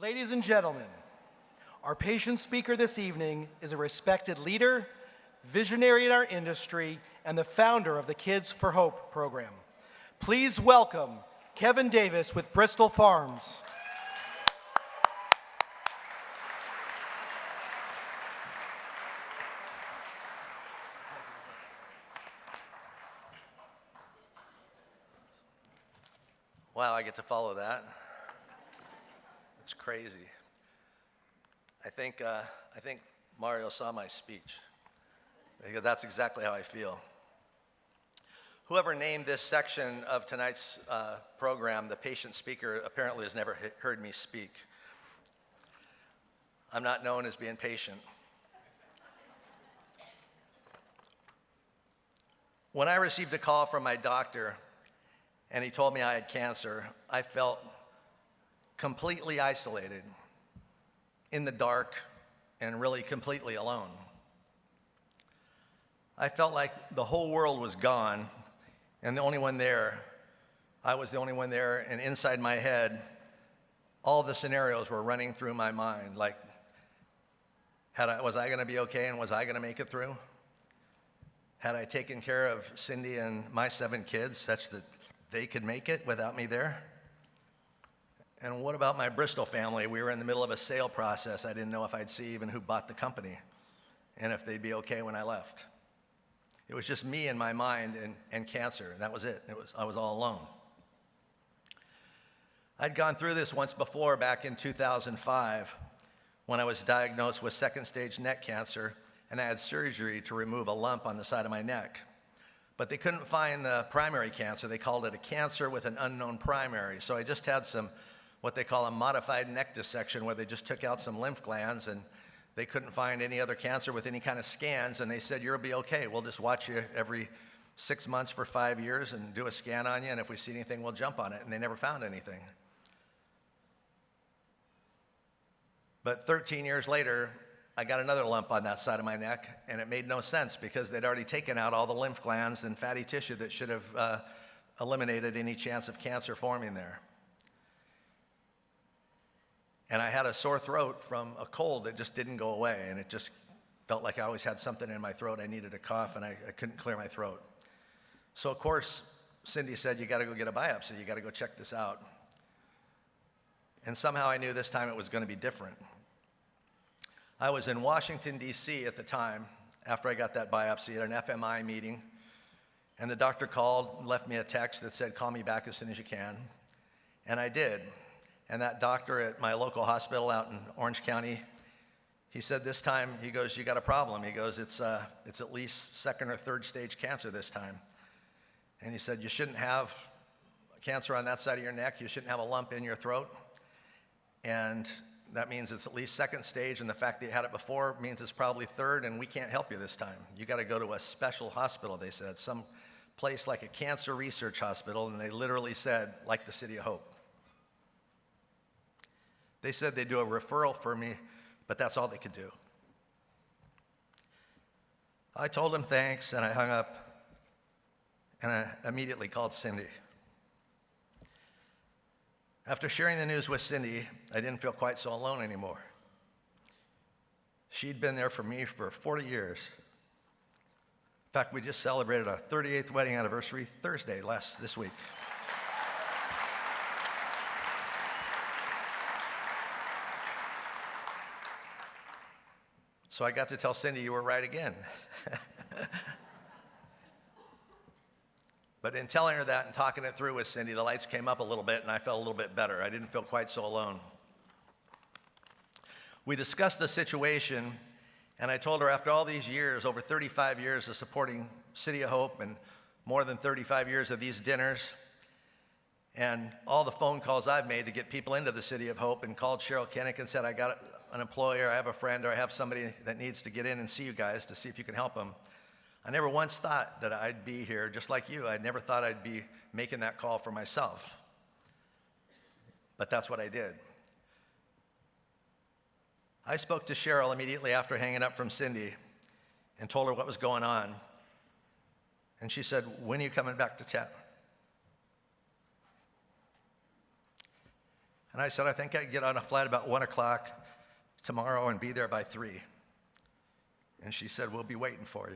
Ladies and gentlemen, our patient speaker this evening is a respected leader, visionary in our industry, and the founder of the Kids for Hope program. Please welcome Kevin Davis with Bristol Farms. Wow, I get to follow that. It's crazy. I think Mario saw my speech, because that's exactly how I feel. Whoever named this section of tonight's program, the patient speaker, apparently has never heard me speak. I'm not known as being patient. When I received a call from my doctor and he told me I had cancer, I felt completely isolated, in the dark, and really completely alone. I felt like the whole world was gone, and the only one there, I was the only one there, and inside my head, all the scenarios were running through my mind, like, was I gonna be okay, and was I gonna make it through? Had I taken care of Cindy and my 7 kids such that they could make it without me there? And what about my Bristol family? We were in the middle of a sale process. I didn't know if I'd see even who bought the company and if they'd be okay when I left. It was just me and my mind and cancer. That was it. I was all alone. I'd gone through this once before back in 2005 when I was diagnosed with 2nd-stage neck cancer, and I had surgery to remove a lump on the side of my neck. But they couldn't find the primary cancer. They called it a cancer with an unknown primary. So I just had some, what they call a modified neck dissection, where they just took out some lymph glands, and they couldn't find any other cancer with any kind of scans, and they said, you'll be okay. We'll just watch you every 6 months for 5 years and do a scan on you, and if we see anything, we'll jump on it. And they never found anything. But 13 years later, I got another lump on that side of my neck, and it made no sense because they'd already taken out all the lymph glands and fatty tissue that should have eliminated any chance of cancer forming there. And I had a sore throat from a cold that just didn't go away, and it just felt like I always had something in my throat. I needed a cough, and I couldn't clear my throat. So, of course, Cindy said, you got to go get a biopsy. You got to go check this out. And somehow I knew this time it was going to be different. I was in Washington, D.C. at the time, after I got that biopsy at an FMI meeting, and the doctor called and left me a text that said, call me back as soon as you can. And I did. And that doctor at my local hospital out in Orange County, he said this time, he goes, you got a problem. He goes, it's at least 2nd or 3rd stage cancer this time. And he said, you shouldn't have cancer on that side of your neck. You shouldn't have a lump in your throat. And that means it's at least 2nd stage, and the fact that you had it before means it's probably 3rd, and we can't help you this time. You got to go to a special hospital, they said, some place like a cancer research hospital, and they literally said, like the City of Hope. They said they'd do a referral for me, but that's all they could do. I told them thanks, and I hung up, and I immediately called Cindy. After sharing the news with Cindy, I didn't feel quite so alone anymore. She'd been there for me for 40 years. In fact, we just celebrated our 38th wedding anniversary Thursday this week. So I got to tell Cindy, you were right again. But in telling her that and talking it through with Cindy, the lights came up a little bit and I felt a little bit better. I didn't feel quite so alone. We discussed the situation, and I told her after all these years, over 35 years of supporting City of Hope and more than 35 years of these dinners, and all the phone calls I've made to get people into the City of Hope, and called Cheryl Kinnick and said, I got an employer, I have a friend, or I have somebody that needs to get in and see you guys to see if you can help them. I never once thought that I'd be here, just like you. I never thought I'd be making that call for myself. But that's what I did. I spoke to Cheryl immediately after hanging up from Cindy and told her what was going on. And she said, when are you coming back to town? And I said, I think I can get on a flight about 1 o'clock tomorrow and be there by 3. And she said, we'll be waiting for you.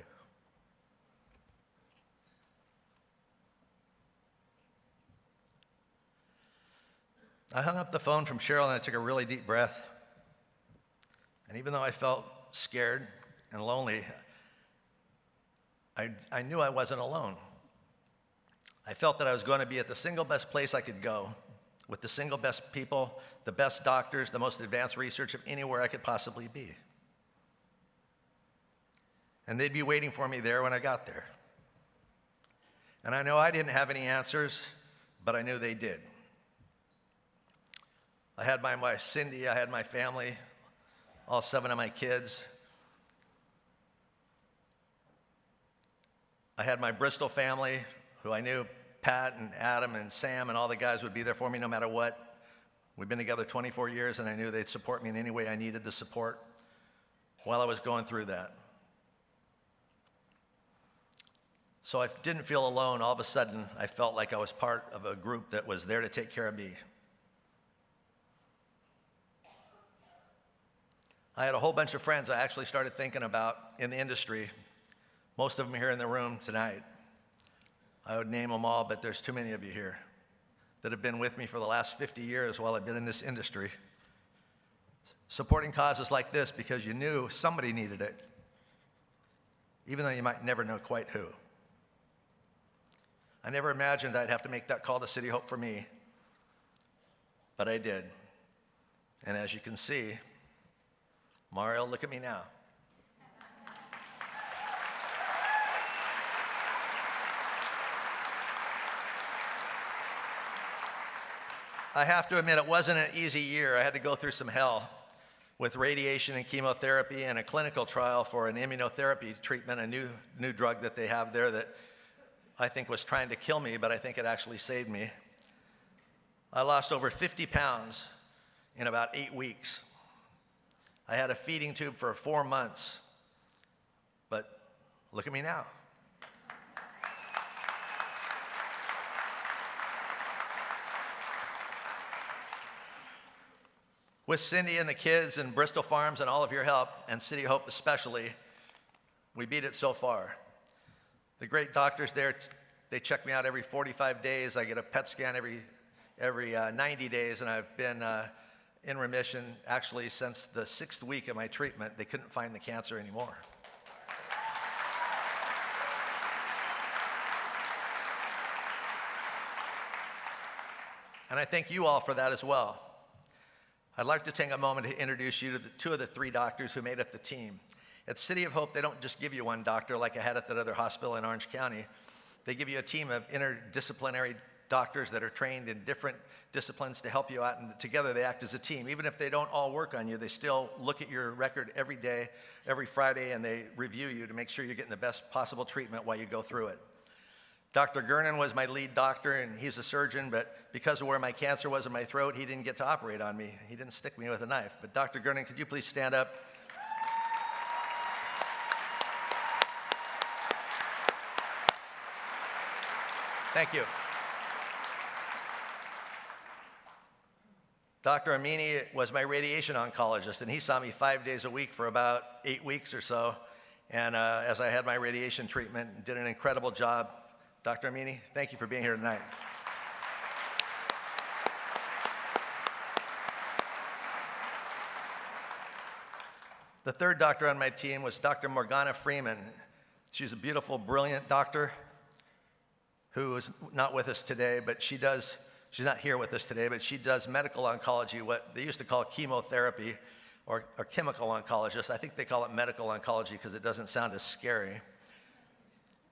I hung up the phone from Cheryl and I took a really deep breath. And even though I felt scared and lonely, I knew I wasn't alone. I felt that I was going to be at the single best place I could go, with the single best people, the best doctors, the most advanced research of anywhere I could possibly be. And they'd be waiting for me there when I got there. And I know I didn't have any answers, but I knew they did. I had my wife, Cindy, I had my family, all 7 of my kids. I had my Bristol family, who I knew Pat and Adam and Sam and all the guys would be there for me no matter what. We've been together 24 years, and I knew they'd support me in any way I needed the support while I was going through that. So I didn't feel alone. All of a sudden, I felt like I was part of a group that was there to take care of me. I had a whole bunch of friends I actually started thinking about in the industry, most of them here in the room tonight. I would name them all, but there's too many of you here that have been with me for the last 50 years while I've been in this industry, supporting causes like this because you knew somebody needed it, even though you might never know quite who. I never imagined I'd have to make that call to City Hope for me, but I did. And as you can see, Mario, look at me now. I have to admit, it wasn't an easy year. I had to go through some hell with radiation and chemotherapy and a clinical trial for an immunotherapy treatment, a new drug that they have there that I think was trying to kill me, but I think it actually saved me. I lost over 50 pounds in about 8 weeks. I had a feeding tube for 4 months, but look at me now. With Cindy and the kids and Bristol Farms and all of your help, and City Hope especially, we beat it so far. The great doctors there, they check me out every 45 days. I get a PET scan every 90 days, and I've been in remission actually since the 6th week of my treatment. They couldn't find the cancer anymore. And I thank you all for that as well. I'd like to take a moment to introduce you to the 2 of the 3 doctors who made up the team. At City of Hope, they don't just give you one doctor like I had at that other hospital in Orange County. They give you a team of interdisciplinary doctors that are trained in different disciplines to help you out, and together they act as a team. Even if they don't all work on you, they still look at your record every day, every Friday, and they review you to make sure you're getting the best possible treatment while you go through it. Dr. Gernon was my lead doctor, and he's a surgeon, but because of where my cancer was in my throat, he didn't get to operate on me. He didn't stick me with a knife. But Dr. Gernon, could you please stand up? Thank you. Dr. Amini was my radiation oncologist, and he saw me 5 days a week for about 8 weeks or so. And as I had my radiation treatment, did an incredible job. Dr. Amini, thank you for being here tonight. The 3rd doctor on my team was Dr. Morgana Freeman. She's a beautiful, brilliant doctor who is not with us today, but she's not here with us today, but she does medical oncology, what they used to call chemotherapy or chemical oncologist. I think they call it medical oncology because it doesn't sound as scary.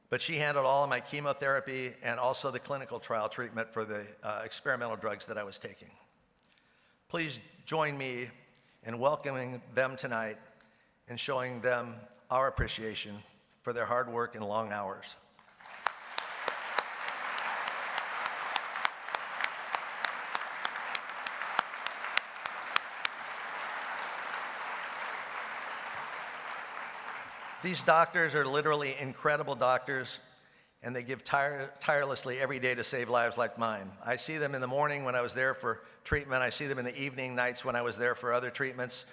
But she handled all of my chemotherapy and also the clinical trial treatment for the experimental drugs that I was taking. Please join me in welcoming them tonight and showing them our appreciation for their hard work and long hours. These doctors are literally incredible doctors, and they give tirelessly every day to save lives like mine. I see them in the morning when I was there for treatment. I see them in the evening, nights when I was there for other treatments.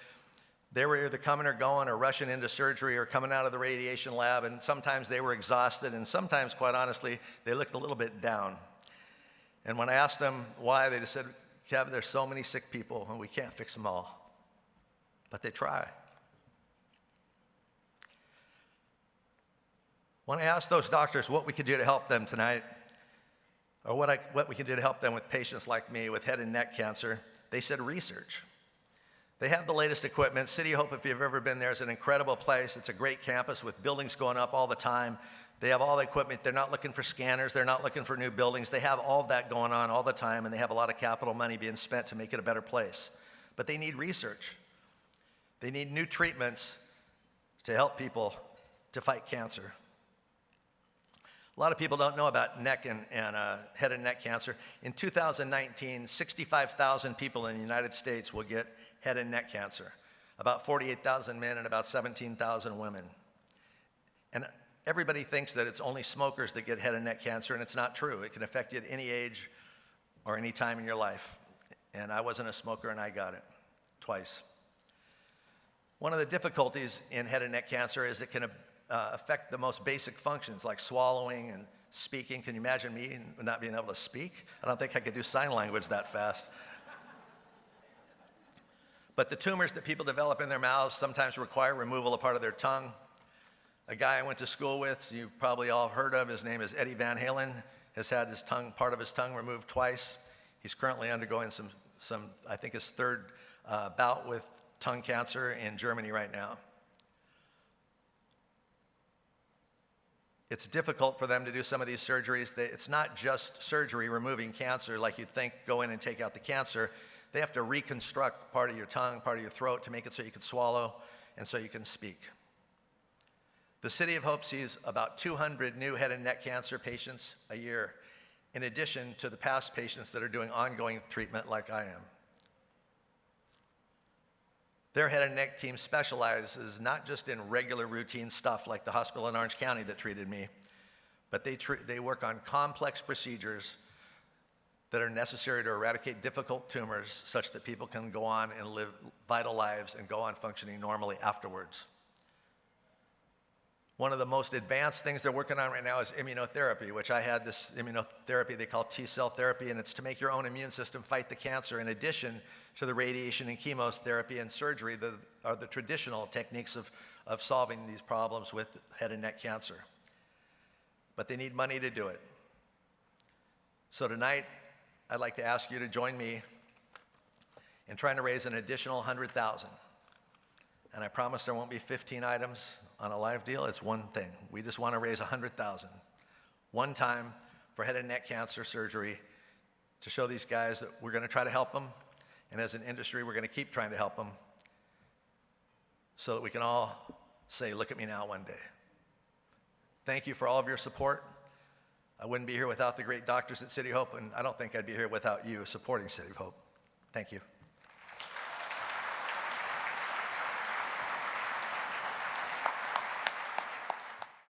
They were either coming or going or rushing into surgery or coming out of the radiation lab, and sometimes they were exhausted, and sometimes, quite honestly, they looked a little bit down. And when I asked them why, they just said, Kevin, there's so many sick people, and we can't fix them all. But they try. When I asked those doctors what we could do to help them tonight, or what we can do to help them with patients like me with head and neck cancer, they said research. They have the latest equipment. City of Hope, if you've ever been there, is an incredible place. It's a great campus with buildings going up all the time. They have all the equipment. They're not looking for scanners. They're not looking for new buildings. They have all of that going on all the time, and they have a lot of capital money being spent to make it a better place. But they need research. They need new treatments to help people to fight cancer. A lot of people don't know about neck and head and neck cancer. In 2019, 65,000 people in the United States will get head and neck cancer, about 48,000 men and about 17,000 women. And everybody thinks that it's only smokers that get head and neck cancer, and it's not true. It can affect you at any age or any time in your life. And I wasn't a smoker, and I got it twice. One of the difficulties in head and neck cancer is it can affect the most basic functions like swallowing and speaking. Can you imagine me not being able to speak? I don't think I could do sign language that fast. But the tumors that people develop in their mouths sometimes require removal of part of their tongue. A guy I went to school with, you've probably all heard of, his name is Eddie Van Halen, has had his tongue, part of his tongue removed twice. He's currently undergoing some I think his third bout with tongue cancer in Germany right now. It's difficult for them to do some of these surgeries. It's not just surgery removing cancer like you'd think, go in and take out the cancer. They have to reconstruct part of your tongue, part of your throat to make it so you can swallow and so you can speak. The City of Hope sees about 200 new head and neck cancer patients a year, in addition to the past patients that are doing ongoing treatment like I am. Their head and neck team specializes not just in regular routine stuff like the hospital in Orange County that treated me, but they work on complex procedures that are necessary to eradicate difficult tumors such that people can go on and live vital lives and go on functioning normally afterwards. One of the most advanced things they're working on right now is immunotherapy, which I had this immunotherapy they call T-cell therapy, and it's to make your own immune system fight the cancer in addition to the radiation and chemotherapy and surgery that are the traditional techniques of solving these problems with head and neck cancer. But they need money to do it. So tonight, I'd like to ask you to join me in trying to raise an additional $100,000. And I promise there won't be 15 items on a live deal. It's one thing. We just want to raise $100,000. One time for head and neck cancer surgery to show these guys that we're going to try to help them. And as an industry, we're going to keep trying to help them so that we can all say, look at me now one day. Thank you for all of your support. I wouldn't be here without the great doctors at City of Hope, and I don't think I'd be here without you supporting City of Hope. Thank you.